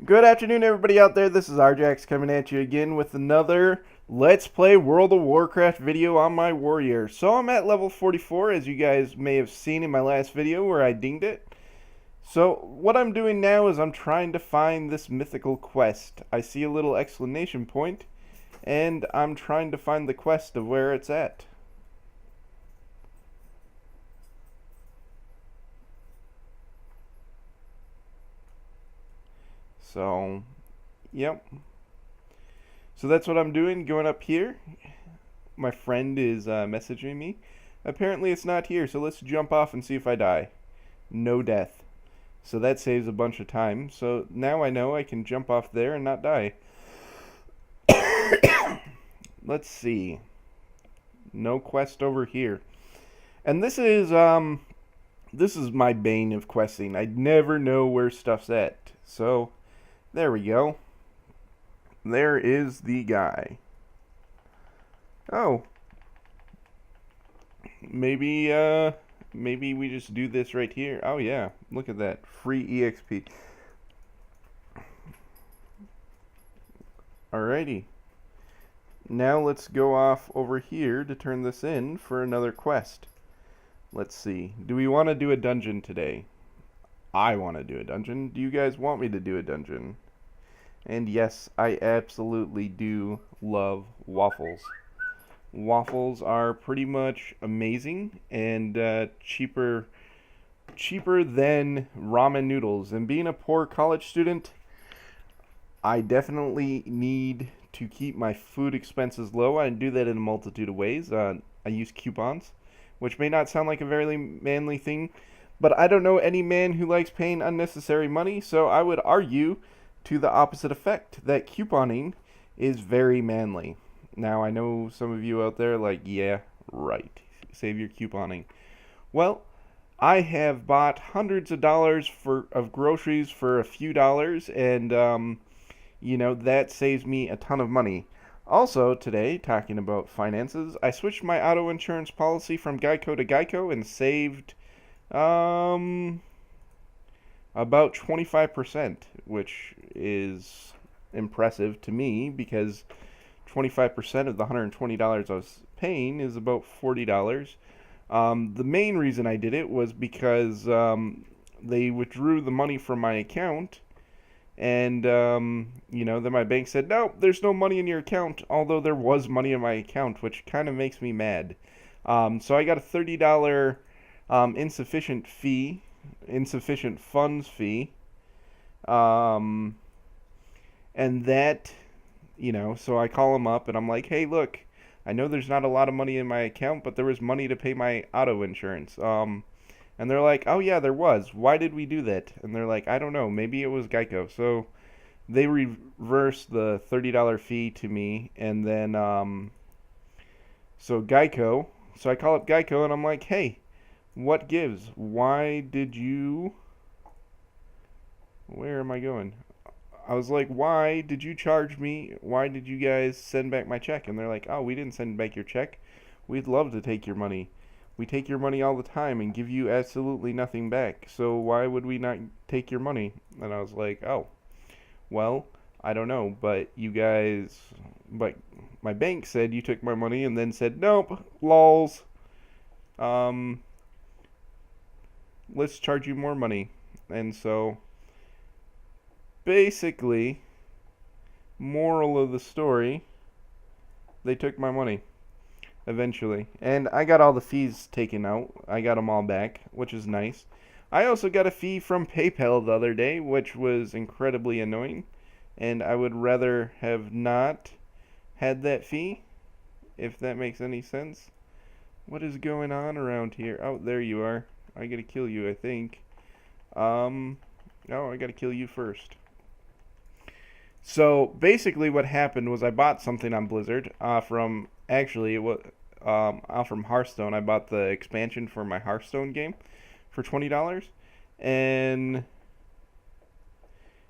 Good afternoon, everybody out there. This is Arjax coming at you again with another Let's Play World of Warcraft video on my warrior. So I'm at level 44, as you guys may have seen in my last video where I dinged it. So what I'm doing now is I'm trying to find this mythical quest. I see a little exclamation point, and I'm trying to find the quest of where it's at. So, yep. So that's what I'm doing, going up here. My friend is messaging me. Apparently it's not here, so let's jump off and see if I die. No death. So that saves a bunch of time. So now I know I can jump off there and not die. Let's see. No quest over here. And this is my bane of questing. I never know where stuff's at. So there we go. There is the guy. Oh. Maybe we just do this right here. Oh yeah, look at that. Free EXP. Alrighty. Now let's go off over here to turn this in for another quest. Let's see. Do we want to do a dungeon today? I want to do a dungeon. Do you guys want me to do a dungeon? And yes, I absolutely do love waffles. Waffles are pretty much amazing and cheaper than ramen noodles. And being a poor college student, I definitely need to keep my food expenses low. I do that in a multitude of ways. I use coupons, which may not sound like a very manly thing, but I don't know any man who likes paying unnecessary money, so I would argue to the opposite effect, that couponing is very manly. Now, I know some of you out there are like, yeah, right, save your couponing. Well, I have bought hundreds of dollars of groceries for a few dollars, and, that saves me a ton of money. Also, today, talking about finances, I switched my auto insurance policy from Geico to Geico and saved, about 25%, which is impressive to me because 25% of the $120 I was paying is about $40. The main reason I did it was because they withdrew the money from my account, and then my bank said, no, there's no money in your account, although there was money in my account, which kind of makes me mad. So I got a $30 insufficient funds fee, and that, so I call them up and I'm like, hey, look, I know there's not a lot of money in my account, but there was money to pay my auto insurance. And they're like, oh yeah, there was. Why did we do that? And they're like, I don't know, maybe it was Geico. So they reversed the $30 fee to me, and then so I call up Geico and I'm like, hey, what gives? Where am I going? I was like, why did you charge me? Why did you guys send back my check? And they're like, oh, we didn't send back your check. We'd love to take your money. We take your money all the time and give you absolutely nothing back. So why would we not take your money? And I was like, oh, well, I don't know, but my bank said you took my money and then said, nope, lols. Let's charge you more money. And so basically, moral of the story, they took my money eventually, and I got all the fees taken out. I got them all back, which is nice. I also got a fee from PayPal the other day, which was incredibly annoying, and I would rather have not had that fee, if that makes any sense. What is going on around here? Oh, there you are. I gotta kill you, I think. No, I gotta kill you first. So basically, what happened was I bought something on Blizzard from Hearthstone. I bought the expansion for my Hearthstone game for $20, and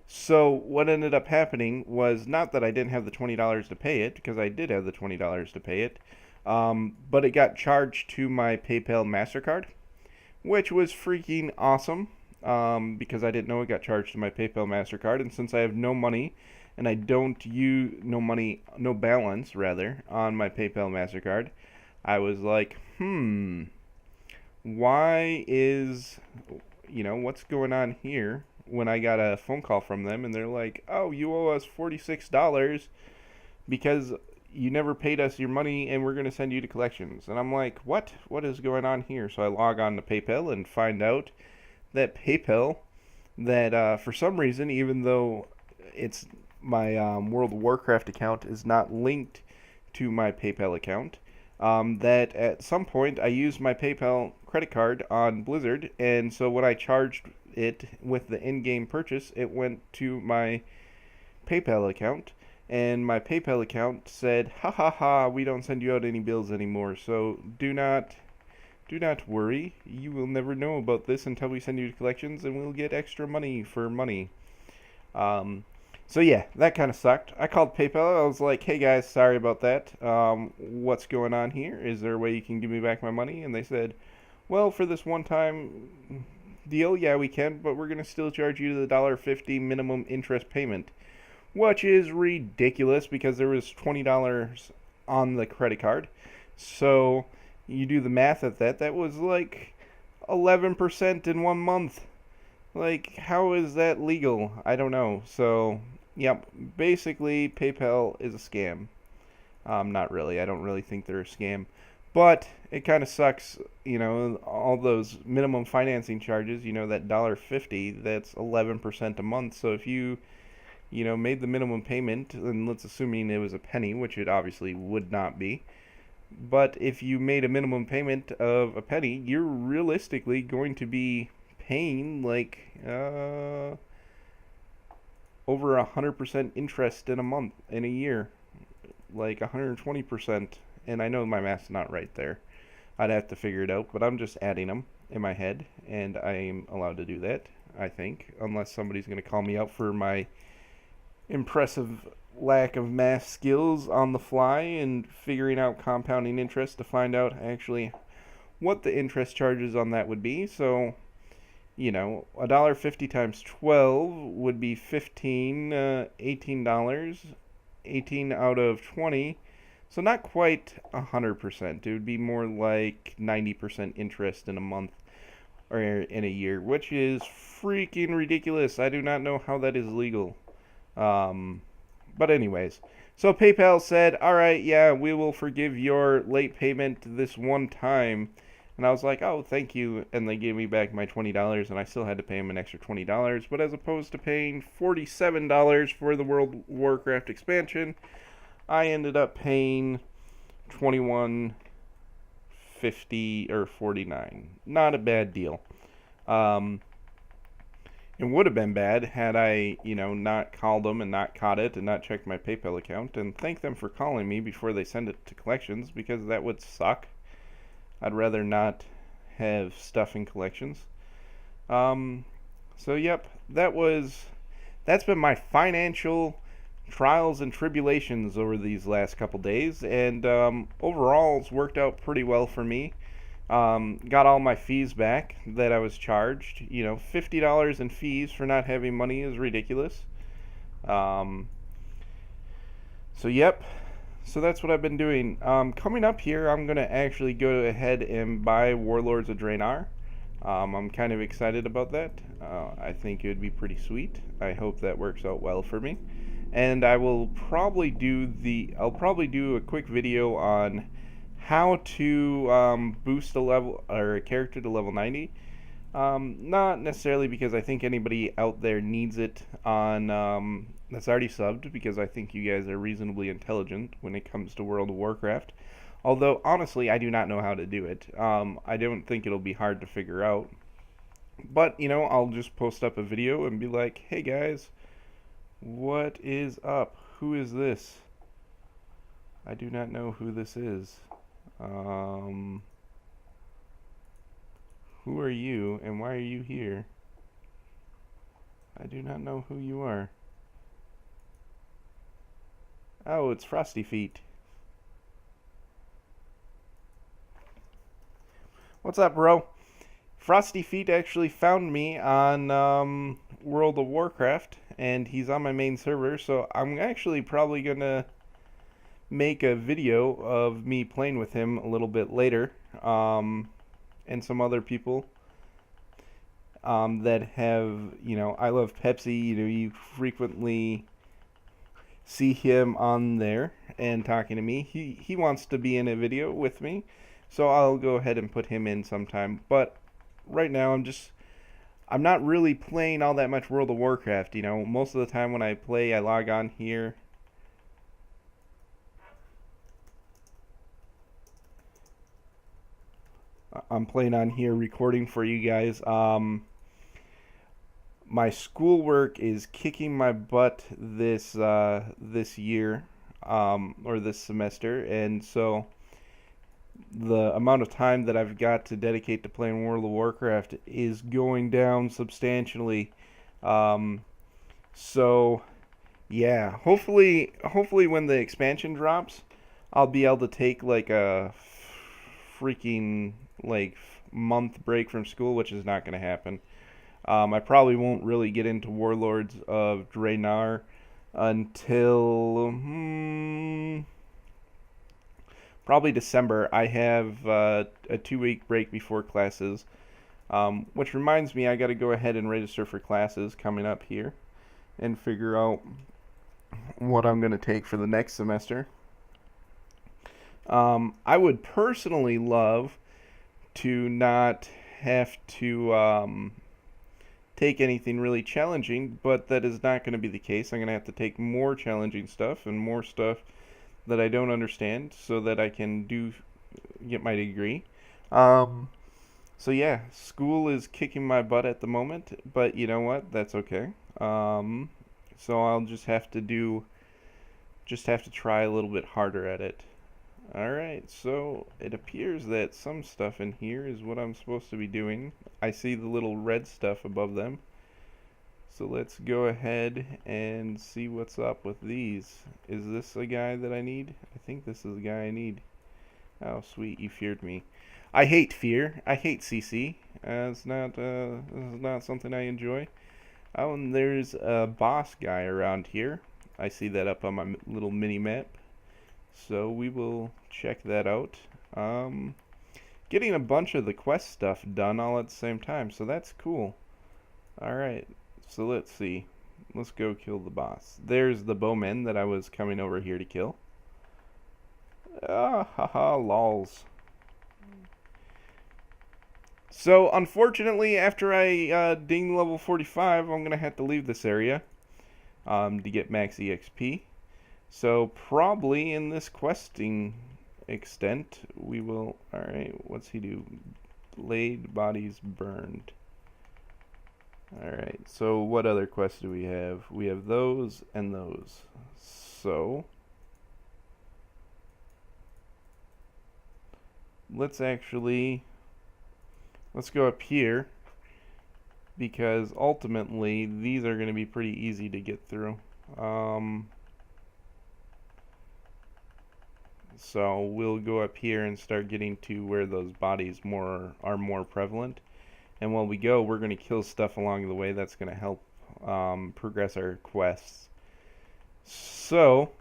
so what ended up happening was not that I didn't have the $20 to pay it, because I did have the $20 to pay it, but it got charged to my PayPal MasterCard, which was freaking awesome. because I didn't know it got charged to my PayPal MasterCard, and since I have no money and I don't use no balance rather on my PayPal MasterCard, I was like, why is, what's going on here? When I got a phone call from them and they're like, oh, you owe us $46 because you never paid us your money and we're going to send you to collections. And I'm like, what? What is going on here? So I log on to PayPal and find out that PayPal, that for some reason, even though it's my World of Warcraft account is not linked to my PayPal account, that at some point I used my PayPal credit card on Blizzard, and so when I charged it with the in-game purchase, it went to my PayPal account, and my PayPal account said, "Ha ha ha, we don't send you out any bills anymore, so do not worry. You will never know about this until we send you to collections, and we'll get extra money for money." So yeah, that kind of sucked. I called PayPal. I was like, "Hey guys, sorry about that. What's going on here? Is there a way you can give me back my money?" And they said, "Well, for this one-time deal, yeah, we can, but we're gonna still charge you the $1.50 minimum interest payment," which is ridiculous because there was $20 on the credit card. So you do the math at that. That was like 11% in 1 month. Like, how is that legal? I don't know. So, yep, basically, PayPal is a scam. Not really. I don't really think they're a scam. But it kind of sucks, all those minimum financing charges, that $1.50, that's 11% a month. So if you, made the minimum payment, and let's assuming it was a penny, which it obviously would not be. But if you made a minimum payment of a penny, you're realistically going to be paying like over 100% interest in a month, in a year, like 120%. And I know my math's not right there. I'd have to figure it out, but I'm just adding them in my head, and I'm allowed to do that, I think, unless somebody's going to call me out for my impressive lack of math skills on the fly and figuring out compounding interest to find out actually what the interest charges on that would be. So, $1.50 times 12 would be 15, $18, 18 out of 20. So not quite 100%. It would be more like 90% interest in a month or in a year, which is freaking ridiculous. I do not know how that is legal. But anyways, so PayPal said, all right, yeah, we will forgive your late payment this one time. And I was like, oh, thank you. And they gave me back my $20, and I still had to pay them an extra $20. But as opposed to paying $47 for the World of Warcraft expansion, I ended up paying $21.50 or $49. Not a bad deal. It would have been bad had I, not called them and not caught it and not checked my PayPal account and thank them for calling me before they send it to collections, because that would suck. I'd rather not have stuff in collections. So yep, that's been my financial trials and tribulations over these last couple days, and overall it's worked out pretty well for me. Got all my fees back that I was charged. $50 in fees for not having money is ridiculous. So yep. So that's what I've been doing. Coming up here, I'm going to actually go ahead and buy Warlords of Draenor. I'm kind of excited about that. I think it would be pretty sweet. I hope that works out well for me. And I'll probably do a quick video on how to boost a level or a character to level 90. Not necessarily because I think anybody out there needs it on that's already subbed, because I think you guys are reasonably intelligent when it comes to World of Warcraft. Although, honestly, I do not know how to do it. I don't think it'll be hard to figure out. But, I'll just post up a video and be like, hey guys, what is up? Who is this? I do not know who this is. Who are you and why are you here? I do not know who you are. Oh, it's Frosty Feet. What's up, bro? Frosty Feet actually found me on World of Warcraft, and he's on my main server, so I'm actually probably gonna make a video of me playing with him a little bit later, and some other people that have, I Love Pepsi. You frequently see him on there and talking to me. He wants to be in a video with me, so I'll go ahead and put him in sometime. But right now I'm not really playing all that much World of Warcraft. Most of the time when I play, I log on here. I'm playing on here, recording for you guys. My schoolwork is kicking my butt this year, or this semester, and so the amount of time that I've got to dedicate to playing World of Warcraft is going down substantially. So yeah, hopefully when the expansion drops, I'll be able to take like a freaking month break from school, which is not going to happen. I probably won't really get into Warlords of Draenor until probably December. I have a 2-week break before classes, which reminds me I got to go ahead and register for classes coming up here and figure out what I'm going to take for the next semester. I would personally love to not have to take anything really challenging, but that is not going to be the case. I'm going to have to take more challenging stuff and more stuff that I don't understand so that I can get my degree. So yeah, school is kicking my butt at the moment, but you know what? That's okay. So I'll just have to try a little bit harder at it. Alright, so it appears that some stuff in here is what I'm supposed to be doing. I see the little red stuff above them. So let's go ahead and see what's up with these. Is this a guy that I need? I think this is the guy I need. Oh, sweet, you feared me. I hate fear. I hate CC. This is not something I enjoy. Oh, and there's a boss guy around here. I see that up on my little mini-map. So we will check that out. Getting a bunch of the quest stuff done all at the same time, so that's cool. Alright, so let's see. Let's go kill the boss. There's the bowman that I was coming over here to kill. Ah, haha, lols. So, unfortunately, after I ding level 45, I'm going to have to leave this area to get max EXP. So probably in this questing extent, we will... Alright, what's he do? Laid bodies burned. Alright, so what other quests do we have? We have those and those. So let's go up here, because ultimately these are going to be pretty easy to get through. So we'll go up here and start getting to where those bodies are more prevalent. And while we go, we're going to kill stuff along the way that's going to help progress our quests. So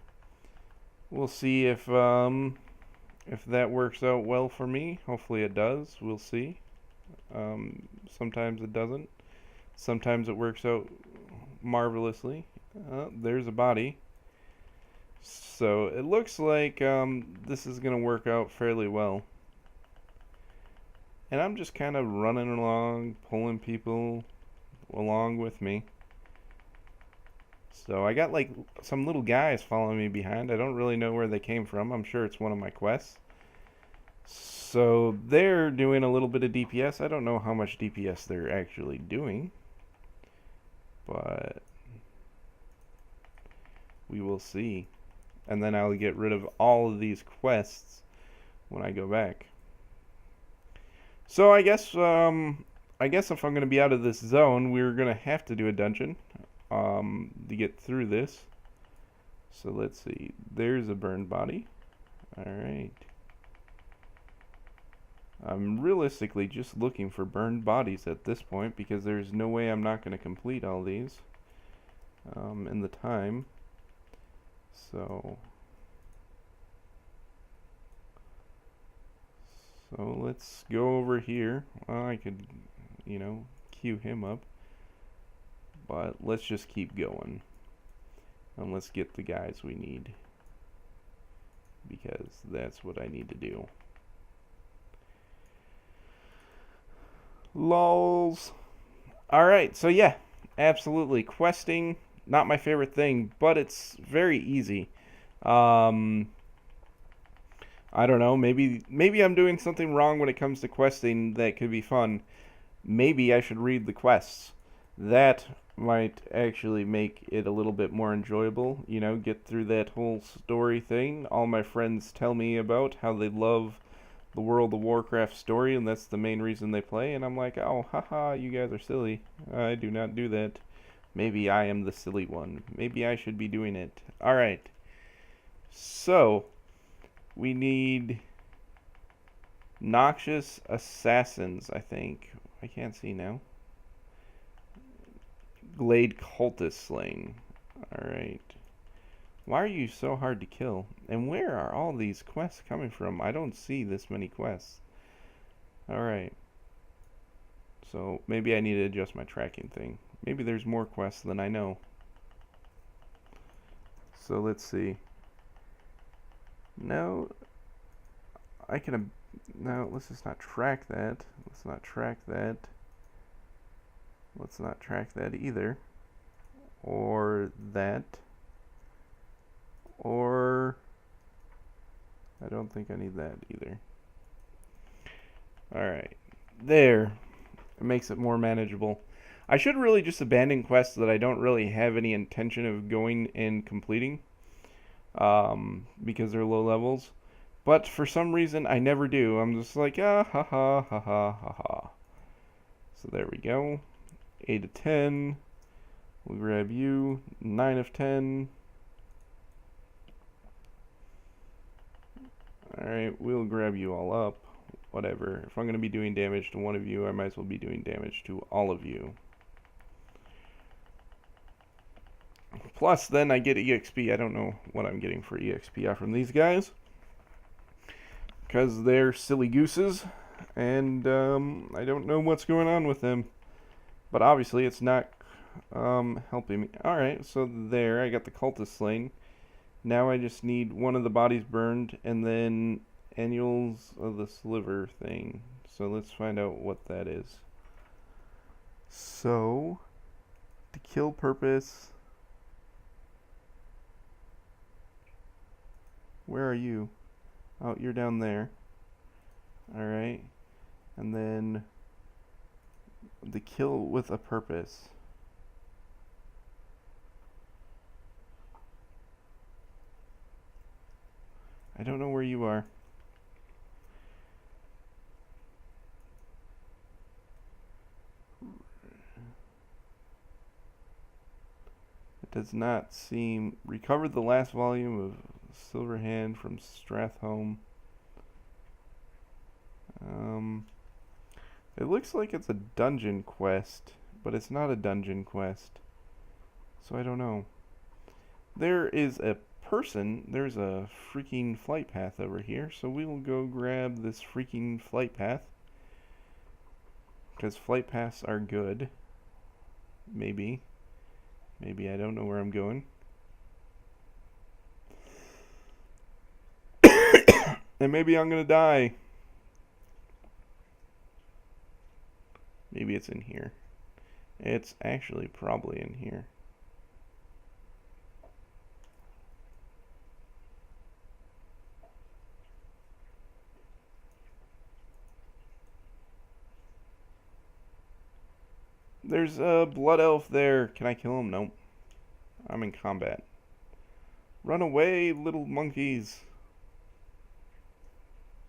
we'll see if that works out well for me. Hopefully it does. We'll see. Sometimes it doesn't. Sometimes it works out marvelously. There's a body. So it looks like this is going to work out fairly well. And I'm just kind of running along, pulling people along with me. So I got like some little guys following me behind. I don't really know where they came from. I'm sure it's one of my quests. So they're doing a little bit of DPS. I don't know how much DPS they're actually doing, but we will see. And then I'll get rid of all of these quests when I go back. So I guess if I'm going to be out of this zone, we're going to have to do a dungeon to get through this. So let's see. There's a burned body. Alright. I'm realistically just looking for burned bodies at this point because there's no way I'm not going to complete all these in the time. So let's go over here. Well, I could, you know, queue him up. But let's just keep going. And let's get the guys we need. Because that's what I need to do. Lols. Alright, so yeah. Absolutely. Questing, not my favorite thing, but it's very easy. I don't know, maybe I'm doing something wrong when it comes to questing that could be fun. Maybe I should read the quests. That might actually make it a little bit more enjoyable, you know, get through that whole story thing. All my friends tell me about how they love the World of Warcraft story, and that's the main reason they play, and I'm like, oh, haha, you guys are silly. I do not do that. Maybe I am the silly one. Maybe I should be doing it. Alright. So, we need noxious assassins, I think. I can't see now. Glade cultist slain. Alright. Why are you so hard to kill? And where are all these quests coming from? I don't see this many quests. Alright. So maybe I need to adjust my tracking thing. Maybe there's more quests than I know. So let's see. No. I can... No, let's just not track that. Let's not track that. Let's not track that either. Or that. Or... I don't think I need that either. Alright. There. It makes it more manageable. I should really just abandon quests that I don't really have any intention of going and completing. Because they're low levels. But for some reason, I never do. I'm just like, ah, ha, ha, ha, ha, ha, ha. So there we go. 8 of 10. We'll grab you. 9 of 10. Alright, we'll grab you all up. Whatever. If I'm going to be doing damage to one of you, I might as well be doing damage to all of you. Plus, then I get EXP. I don't know what I'm getting for EXP from these guys. Because they're silly gooses. And I don't know what's going on with them. But obviously, it's not helping me. Alright, so there. I got the cultist slain. Now I just need one of the bodies burned. And then annuals of the sliver thing. So let's find out what that is. So, to kill purpose... Where are you? Oh, you're down there. Alright. And then the kill with a purpose. I don't know where you are. It does not seem... Recovered the last volume of Silverhand from Strathholm. It looks like it's a dungeon quest, but it's not a dungeon quest. So I don't know. There is a person, there's a freaking flight path over here, so we will go grab this freaking flight path. Because flight paths are good. Maybe. Maybe I don't know where I'm going. And maybe I'm gonna die. Maybe it's in here. It's actually probably in here. There's a blood elf there. Can I kill him? Nope. I'm in combat. Run away, little monkeys.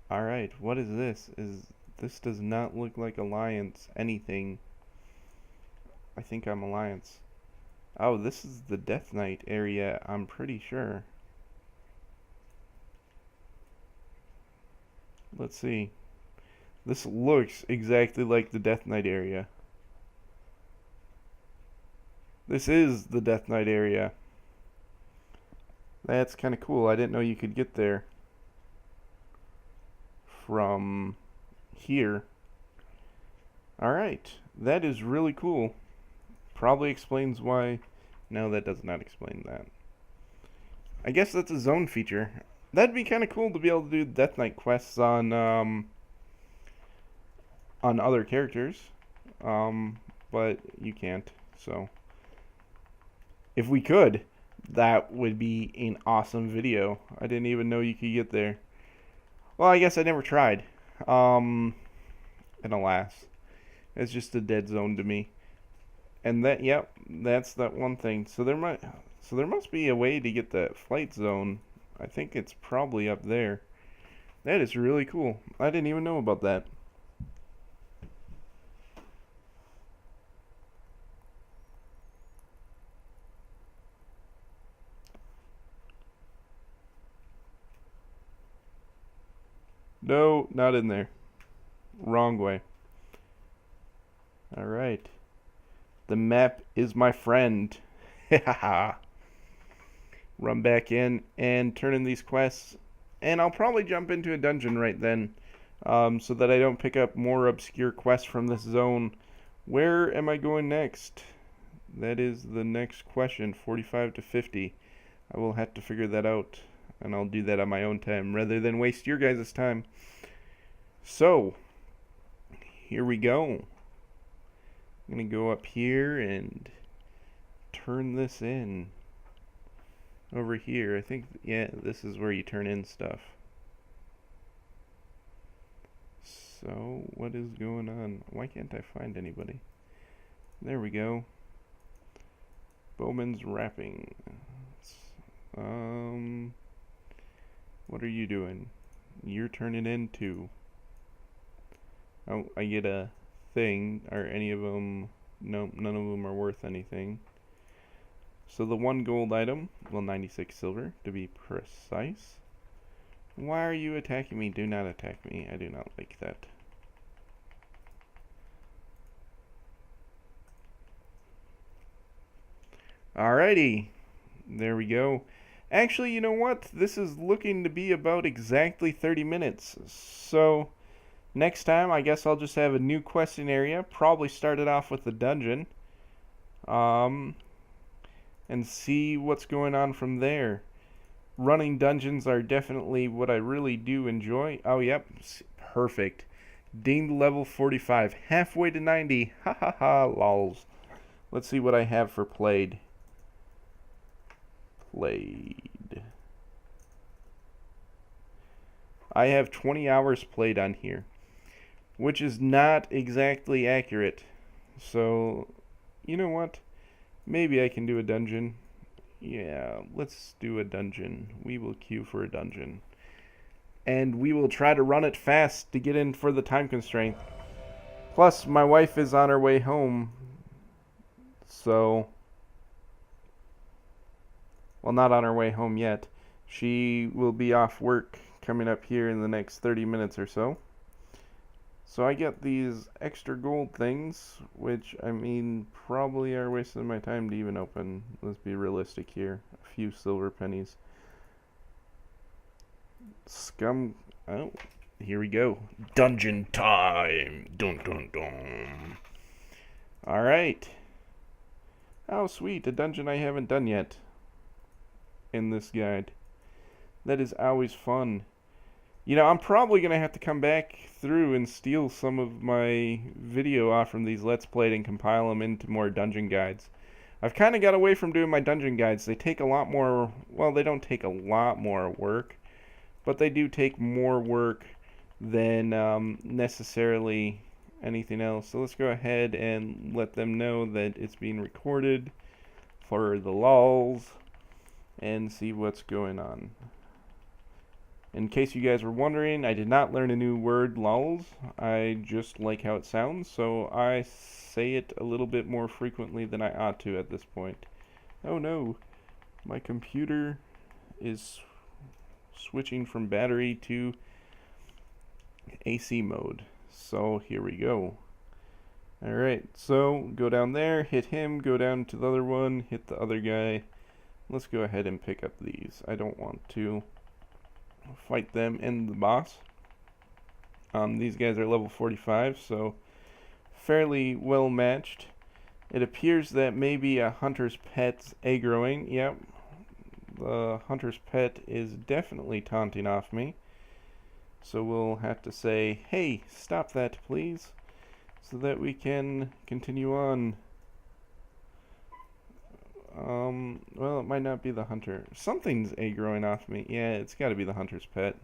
Alright, what is this? This does not look like Alliance anything. I think I'm Alliance. Oh, this is the Death Knight area, I'm pretty sure. Let's see. This looks exactly like the Death Knight area. This is the Death Knight area. That's kind of cool. I didn't know you could get there from here. Alright, that is really cool. Probably explains why... No, that does not explain that. I guess that's a zone feature. That'd be kind of cool to be able to do Death Knight quests on other characters. But you can't, so... If we could, that would be an awesome video. I didn't even know you could get there. Well, I guess I never tried. And alas, it's just a dead zone to me. And that, yep, that's that one thing. So there must be a way to get that flight zone. I think it's probably up there. That is really cool. I didn't even know about that. No, not in there. Wrong way. Alright. The map is my friend. Run back in and turn in these quests. And I'll probably jump into a dungeon right then. So that I don't pick up more obscure quests from this zone. Where am I going next? That is the next question. 45 to 50. I will have to figure that out. And I'll do that on my own time rather than waste your guys' time. So, here we go. I'm going to go up here and turn this in. Over here, I think, yeah, this is where you turn in stuff. So, what is going on? Why can't I find anybody? There we go. Bowman's wrapping. What are you doing? You're turning in too. Oh, I get a thing. Are any of them... No, none of them are worth anything. So the one gold item, well, 96 silver to be precise. Why are you attacking me? Do not attack me. I do not like that. Alrighty. There we go. Actually, you know what? This is looking to be about exactly 30 minutes. So, next time, I guess I'll just have a new questing area. Probably start it off with the dungeon. And see what's going on from there. Running dungeons are definitely what I really do enjoy. Oh, yep. Perfect. Dinged level 45. Halfway to 90. Ha ha ha. Lols. Let's see what I have for played. I have 20 hours played on here, which is not exactly accurate. So, you know what? Maybe I can do a dungeon. Yeah, let's do a dungeon. We will queue for a dungeon. And we will try to run it fast to get in for the time constraint. Plus, my wife is on her way home. So... Well, not on her way home yet. She will be off work coming up here in the next 30 minutes or so. So I get these extra gold things, which, I mean, probably are wasting my time to even open. Let's be realistic here. A few silver pennies. Scum... Oh, here we go. Dungeon time! Dun dun dun. Alright. Oh, sweet. A dungeon I haven't done yet in this guide. That is always fun. You know, I'm probably going to have to come back through and steal some of my video off from these Let's Play and compile them into more dungeon guides. I've kind of got away from doing my dungeon guides. They take a lot more... Well, they don't take a lot more work, but they do take more work than necessarily anything else. So let's go ahead and let them know that it's being recorded for the lols and see what's going on. In case you guys were wondering, I did not learn a new word, lols. I just like how it sounds, so I say it a little bit more frequently than I ought to at this point. Oh no, my computer is switching from battery to AC mode. So here we go. Alright, so go down there, hit him, go down to the other one, hit the other guy. Let's go ahead and pick up these. I don't want to fight them and the boss. These guys are level 45, so fairly well matched. It appears that maybe a hunter's pet's aggroing. Yep, the hunter's pet is definitely taunting off me. So we'll have to say, hey, stop that please, so that we can continue on. Well, it might not be the hunter. Something's aggroing off me. Yeah, it's got to be the hunter's pet.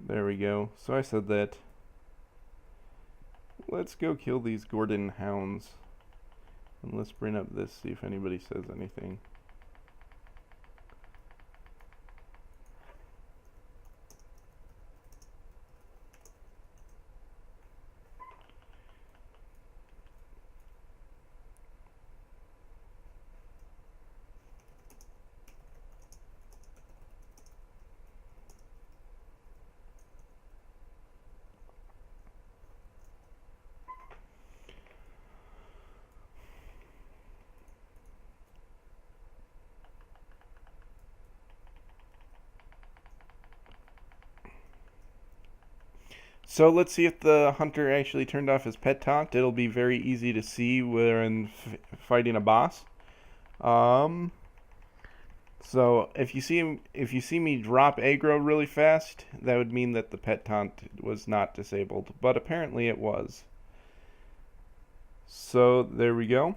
There we go. So I said that. Let's go kill these Gordon hounds. And let's bring up this, see if anybody says anything. So let's see if the hunter actually turned off his pet taunt. It'll be very easy to see when fighting a boss. So if you see me drop aggro really fast, that would mean that the pet taunt was not disabled, but apparently it was. So there we go.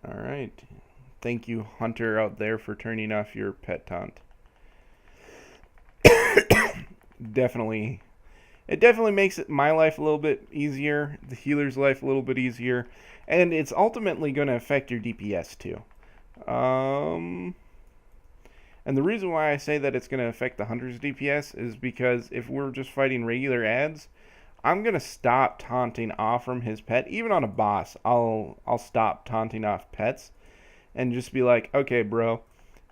All right. Thank you, hunter out there, for turning off your pet taunt. Definitely, it definitely makes my life a little bit easier, the healer's life a little bit easier, and it's ultimately going to affect your DPS too. And the reason why I say that it's going to affect the hunter's DPS is because if we're just fighting regular ads, I'm going to stop taunting off from his pet. Even on a boss, I'll stop taunting off pets and just be like, okay, bro,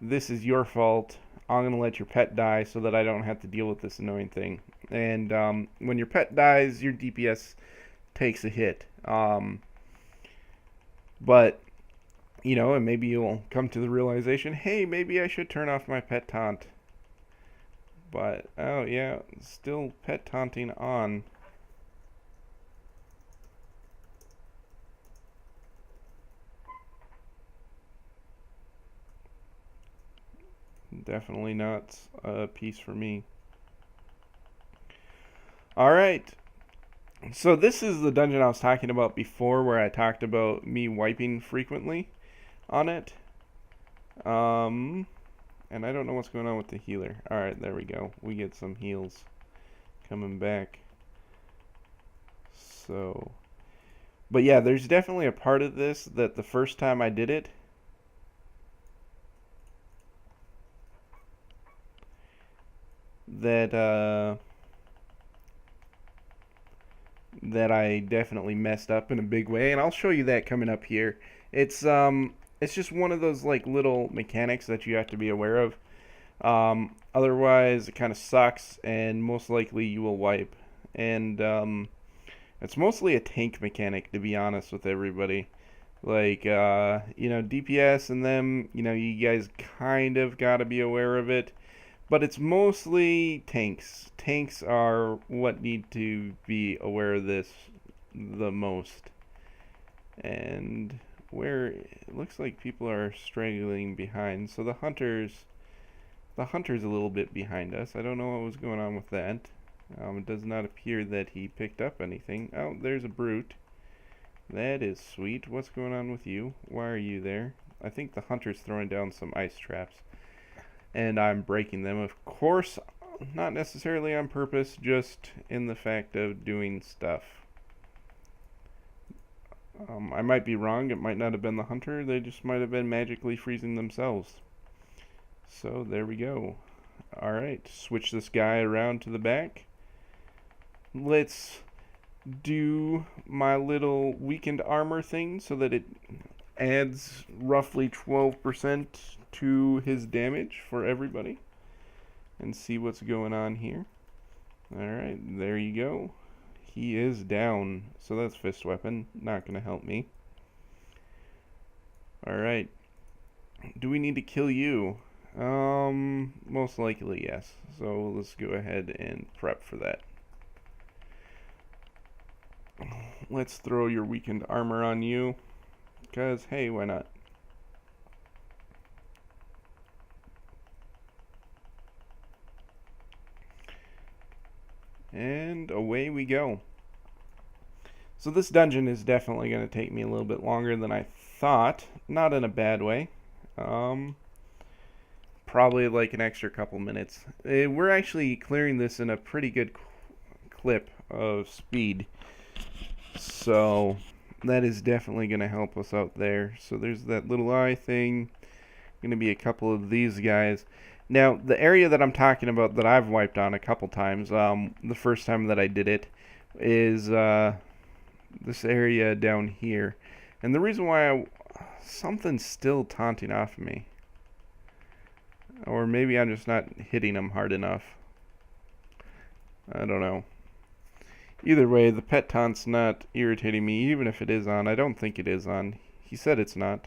this is your fault. I'm going to let your pet die so that I don't have to deal with this annoying thing. And when your pet dies, your DPS takes a hit. But, you know, and maybe you'll come to the realization, hey, maybe I should turn off my pet taunt. But, oh yeah, still pet taunting on. Definitely not a piece for me. Alright. So this is the dungeon I was talking about before, where I talked about me wiping frequently on it. And I don't know what's going on with the healer. Alright, there we go. We get some heals coming back. So, but yeah, there's definitely a part of this that the first time I did it, that I definitely messed up in a big way, and I'll show you that coming up here. It's just one of those like little mechanics that you have to be aware of. Otherwise, it kind of sucks, and most likely you will wipe. And it's mostly a tank mechanic, to be honest with everybody. Like, you know, DPS and them, you know, you guys kind of got to be aware of it. But it's mostly tanks. Tanks are what need to be aware of this the most. And where it looks like people are straggling behind. So the hunter's a little bit behind us. I don't know what was going on with that. It does not appear that he picked up anything. Oh, there's a brute. That is sweet. What's going on with you? Why are you there? I think the hunter's throwing down some ice traps, and I'm breaking them. Of course, not necessarily on purpose, just in the fact of doing stuff. I might be wrong. It might not have been the hunter. They just might have been magically freezing themselves. So there we go. Alright, switch this guy around to the back. Let's do my little weakened armor thing so that it adds roughly 12% to his damage for everybody. And see what's going on here. Alright, there you go. He is down, so that's fist weapon. Not going to help me. Alright. Do we need to kill you? Most likely yes. So let's go ahead and prep for that. Let's throw your weakened armor on you. Because, hey, why not? And away we go. So this dungeon is definitely going to take me a little bit longer than I thought. Not in a bad way. Probably like an extra couple minutes. We're actually clearing this in a pretty good clip of speed. So that is definitely going to help us out there. So there's that little eye thing. Going to be a couple of these guys. Now, the area that I'm talking about that I've wiped on a couple times, the first time that I did it, is this area down here. And the reason why something's still taunting off of me. Or maybe I'm just not hitting him hard enough. I don't know. Either way, the pet taunt's not irritating me, even if it is on. I don't think it is on. He said it's not.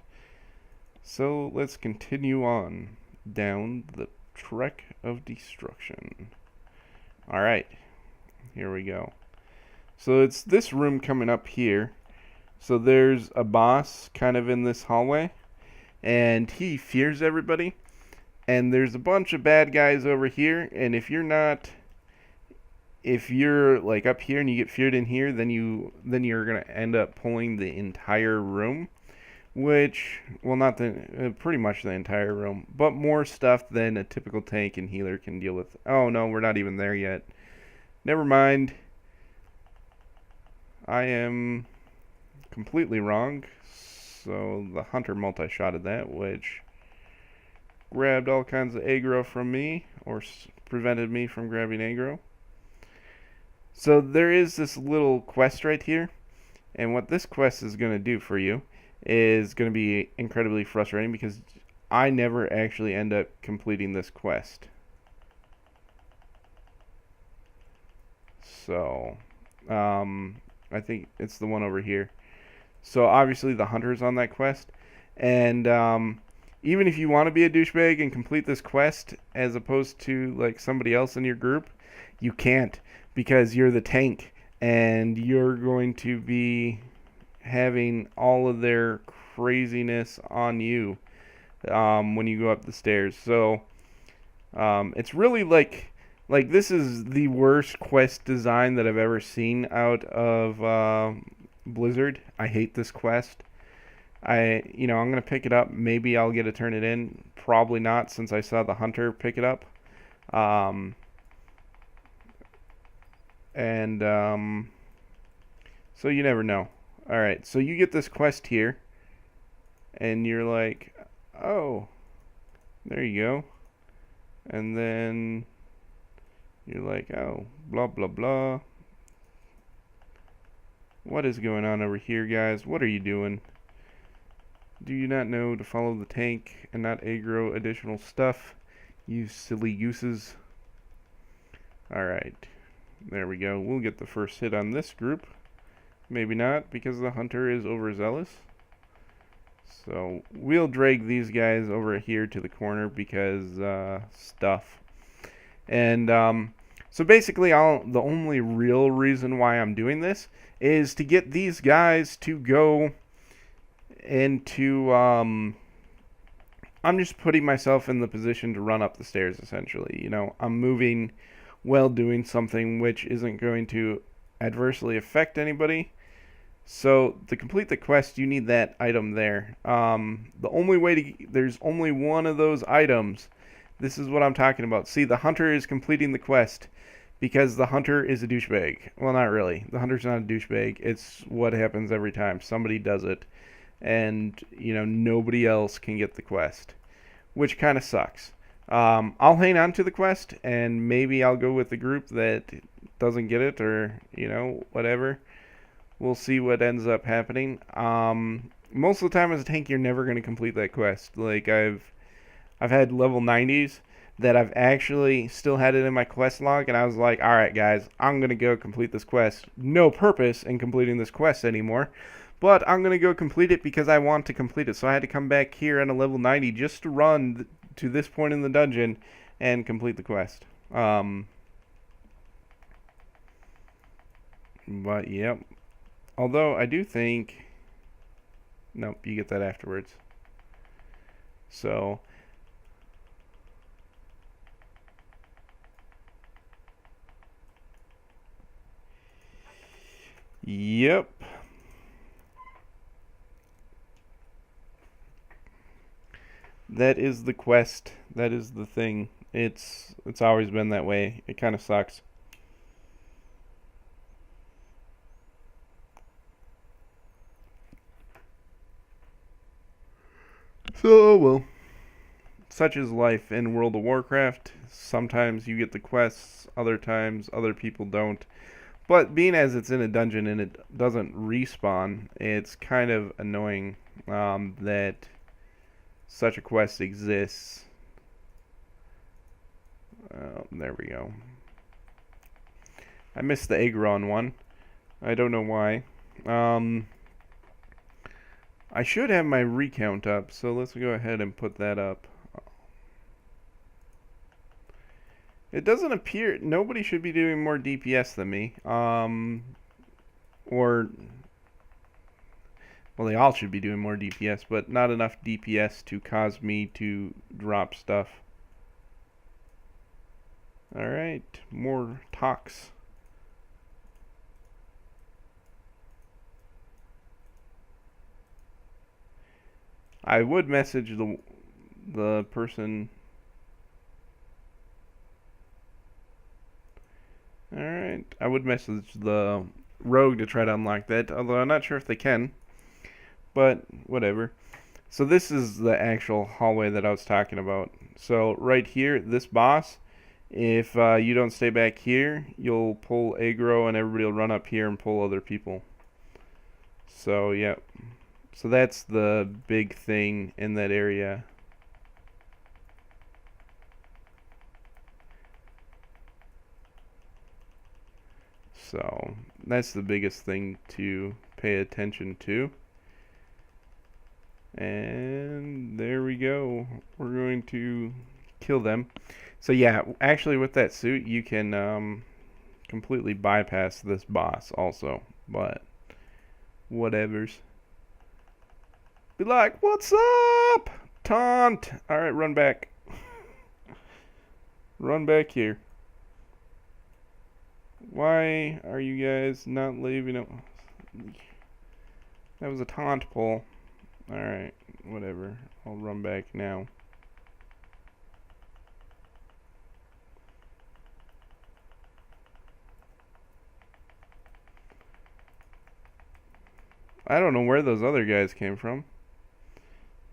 So let's continue on down the trek of destruction. Alright, here we go. So it's this room coming up here. So there's a boss kind of in this hallway, and he fears everybody. And there's a bunch of bad guys over here, and if you're like up here and you get feared in here, then you're gonna end up pulling the entire room. Which, well, not pretty much the entire room, but more stuff than a typical tank and healer can deal with. Oh no, we're not even there yet. Never mind. I am completely wrong. So the hunter multi-shotted that, which grabbed all kinds of aggro from me, or prevented me from grabbing aggro. So there is this little quest right here, and what this quest is going to do for you is going to be incredibly frustrating because I never actually end up completing this quest. So, I think it's the one over here. So obviously the hunter's on that quest, and even if you want to be a douchebag and complete this quest as opposed to like somebody else in your group, you can't, because you're the tank and you're going to be having all of their craziness on you when you go up the stairs. So it's really like this is the worst quest design that I've ever seen out of Blizzard. I hate this quest. I'm gonna pick it up. Maybe I'll get to turn it in. Probably not, since I saw the hunter pick it up. So you never know. Alright, so you get this quest here, and you're like, oh, there you go. And then you're like, oh, blah, blah, blah. What is going on over here, guys? What are you doing? Do you not know to follow the tank and not aggro additional stuff? You silly gooses. Alright, there we go. We'll get the first hit on this group. Maybe not, because the hunter is overzealous. So we'll drag these guys over here to the corner because stuff. And so basically the only real reason why I'm doing this is to get these guys to go into I'm just putting myself in the position to run up the stairs, essentially. I'm moving while doing something which isn't going to adversely affect anybody. So to complete the quest, you need that item there. The only way there's only one of those items. This is what I'm talking about. See, the hunter is completing the quest because the hunter is a douchebag. Well, not really. The hunter's not a douchebag. It's what happens every time. Somebody does it, and nobody else can get the quest, which kind of sucks. I'll hang on to the quest, and maybe I'll go with the group that doesn't get it, or whatever. We'll see what ends up happening. Most of the time as a tank, you're never going to complete that quest. Like I've had level 90s that I've actually still had it in my quest log, and I was like, all right, guys, I'm going to go complete this quest. No purpose in completing this quest anymore, but I'm going to go complete it because I want to complete it. So I had to come back here at a level 90 just to run to this point in the dungeon and complete the quest. But, yep. Although, I do think... Nope, you get that afterwards. So... Yep. That is the quest. That is the thing. It's always been that way. It kind of sucks. So, well, such is life in World of Warcraft. Sometimes you get the quests, other times other people don't. But being as it's in a dungeon and it doesn't respawn, it's kind of annoying that such a quest exists. There we go. I missed the Agron one. I don't know why. I should have my recount up, so let's go ahead and put that up. It doesn't appear... Nobody should be doing more DPS than me. Or... Well, they all should be doing more DPS, but not enough DPS to cause me to drop stuff. Alright, more talks. I would message the person. Alright, I would message the rogue to try to unlock that, although I'm not sure if they can. But, whatever. So this is the actual hallway that I was talking about. So, right here, this boss, if you don't stay back here, you'll pull aggro and everybody will run up here and pull other people. So, yeah. So that's the big thing in that area. So that's the biggest thing to pay attention to. And there we go. We're going to kill them. So yeah, actually with that suit you can completely bypass this boss also. But whatevers. Be like, what's up? Taunt! Alright, run back. Run back here. Why are you guys not leaving it? That was a taunt pull. Alright, whatever. I'll run back now. I don't know where those other guys came from.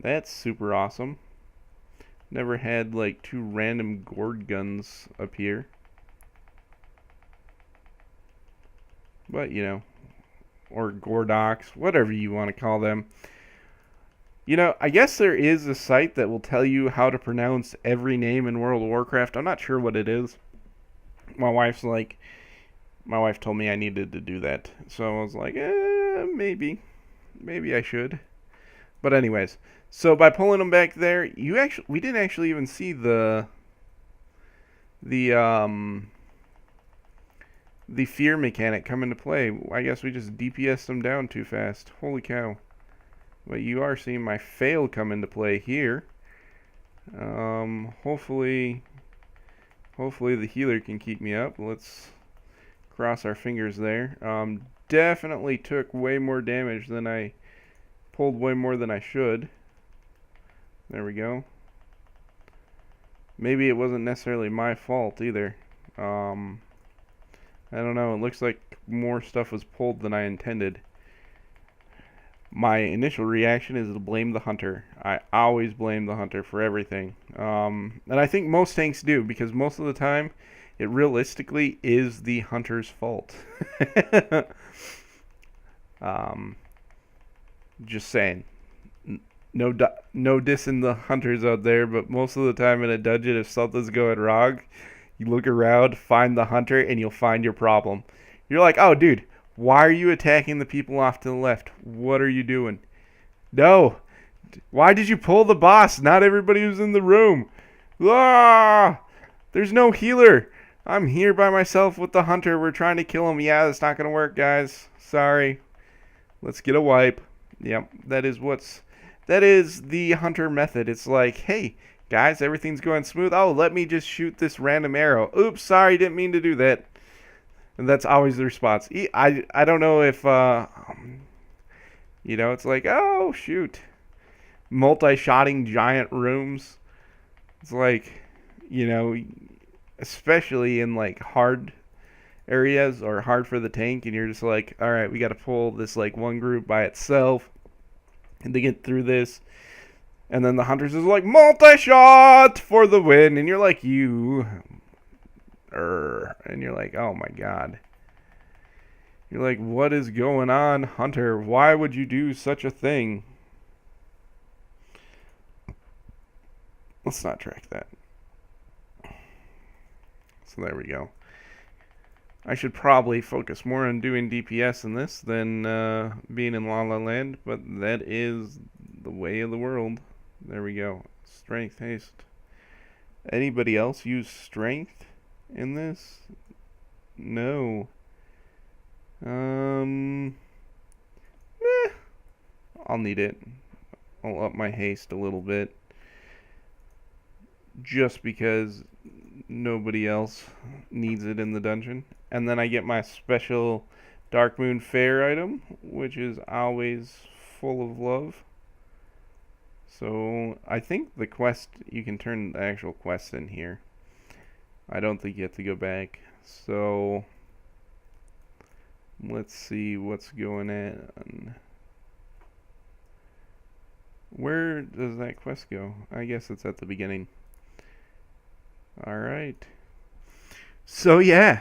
That's super awesome. Never had like 2 random gourd guns up here. But, or Gordox, whatever you want to call them. I guess there is a site that will tell you how to pronounce every name in World of Warcraft. I'm not sure what it is. My wife told me I needed to do that. So I was like, maybe I should. But anyways, so by pulling them back there, we didn't actually even see the fear mechanic come into play. I guess we just DPS'd them down too fast. Holy cow. But you are seeing my fail come into play here. Hopefully the healer can keep me up. Let's cross our fingers there. Definitely took way more damage than I... Pulled way more than I should. There we go. Maybe it wasn't necessarily my fault either. I don't know. It looks like more stuff was pulled than I intended. my initial reaction is to blame the hunter. I always blame the hunter for everything. And I think most tanks do, because most of the time it realistically is the hunter's fault. Just saying. No dissing the hunters out there, but most of the time in a dungeon, if something's going wrong, you look around, find the hunter, and you'll find your problem. You're like, oh, dude, why are you attacking the people off to the left? What are you doing? No. Why did you pull the boss? Not everybody was in the room. Ah! There's no healer. I'm here by myself with the hunter. We're trying to kill him. Yeah, that's not going to work, guys. Sorry. Let's get a wipe. Yep, that is the hunter method. It's like, hey, guys, everything's going smooth. Oh, let me just shoot this random arrow. Oops, sorry, didn't mean to do that. And that's always the response. I don't know if, it's like, oh, shoot. Multi-shotting giant rooms. It's like, especially in, like, hard areas or hard for the tank, and you're just like, all right, we got to pull this, like, one group by itself and to get through this. And then the hunters is like, multi-shot for the win. And you're like, and you're like, oh my god. You're like, what is going on, hunter? Why would you do such a thing? Let's not track that. So there we go. I should probably focus more on doing DPS in this than being in La La Land, but that is the way of the world. There we go. Strength, haste. Anybody else use strength in this? No. I'll need it. I'll up my haste a little bit. Just because nobody else needs it in the dungeon. And then I get my special Dark Moon Fair item, which is always full of love. So I think the quest, you can turn the actual quest in here. I don't think you have to go back. So let's see what's going on. Where does that quest go? I guess it's at the beginning. Alright. So yeah.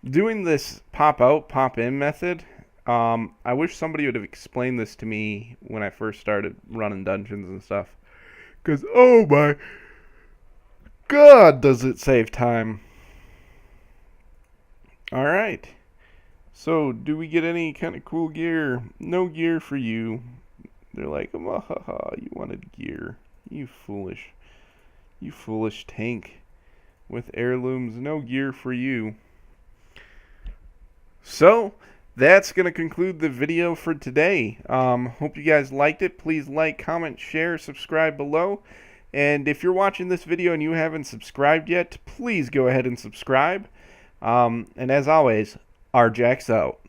Doing this pop out, pop in method, I wish somebody would have explained this to me when I first started running dungeons and stuff. Because, oh my god, does it save time. Alright. So, do we get any kind of cool gear? No gear for you. They're like, oh, you wanted gear. You foolish tank with heirlooms. No gear for you. So, that's going to conclude the video for today. Hope you guys liked it. Please like, comment, share, subscribe below. And if you're watching this video and you haven't subscribed yet, please go ahead and subscribe. And as always, Arjax out.